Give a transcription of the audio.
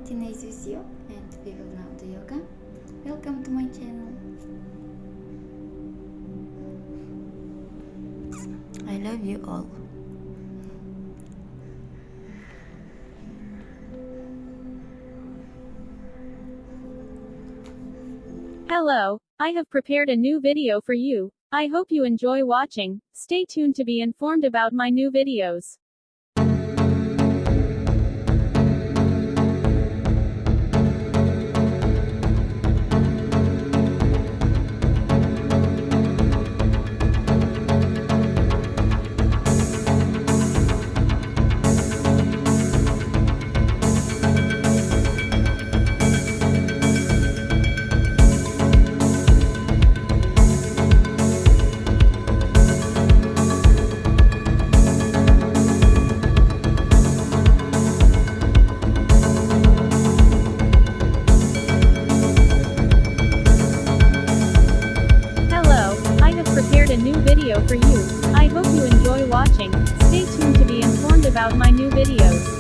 Teenage with you, and we will now do yoga. Welcome to my channel. I love you all. Hello, I have prepared a new video for you. I hope you enjoy watching. Stay tuned to be informed about my new videos. Prepared a new video for you. I hope you enjoy watching. Stay tuned to be informed about my new videos.